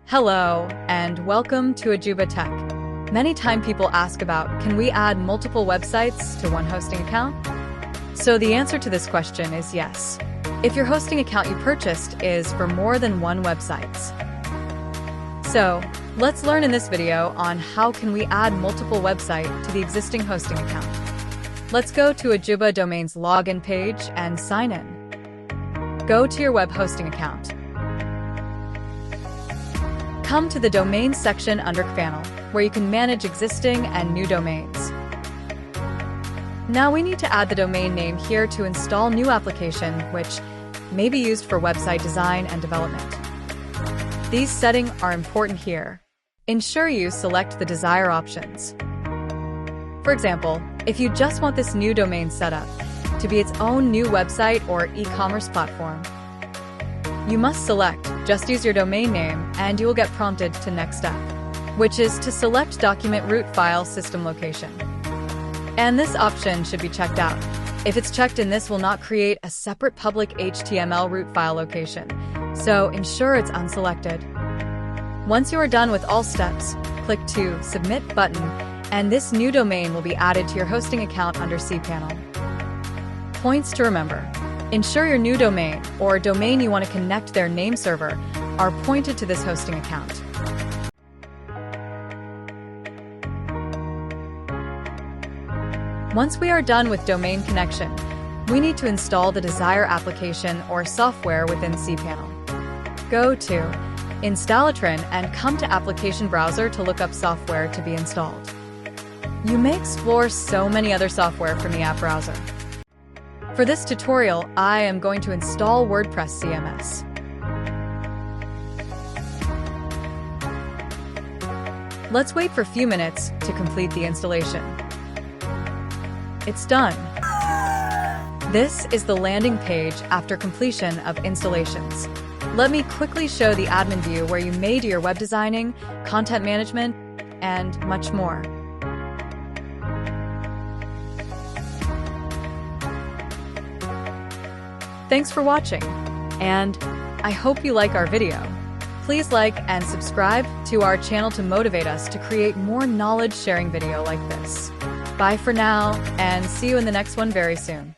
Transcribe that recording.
Hello, and welcome to Ajuba Tech. Many times people ask about, can we add multiple websites to one hosting account? So the answer to this question is yes, if your hosting account you purchased is for more than one website. So let's learn in this video on how can we add multiple websites to the existing hosting account. Let's go to Addon Domains login page and sign in. Go to your web hosting account. Come to the Domains section under cPanel, where you can manage existing and new domains. Now we need to add the domain name here to install new application, which may be used for website design and development. These settings are important here. Ensure you select the desired options. For example, if you just want this new domain set up to be its own new website or e-commerce platform, you must select just use your domain name and you will get prompted to next step, which is to select document root file system location. And this option should be checked out. If it's checked in, this will not create a separate public HTML root file location, so ensure it's unselected. Once you are done with all steps, click to Submit button, and this new domain will be added to your hosting account under cPanel. Points to remember. Ensure your new domain or domain you want to connect their name server are pointed to this hosting account. Once we are done with domain connection, we need to install the desired application or software within cPanel. Go to Install Addon and come to Application Browser to look up software to be installed. You may explore so many other software from the app browser. For this tutorial, I am going to install WordPress CMS. Let's wait for a few minutes to complete the installation. It's done. This is the landing page after completion of installations. Let me quickly show the admin view where you may do your web designing, content management, and much more. Thanks for watching, and I hope you like our video. Please like and subscribe to our channel to motivate us to create more knowledge sharing video like this. Bye for now, and see you in the next one very soon.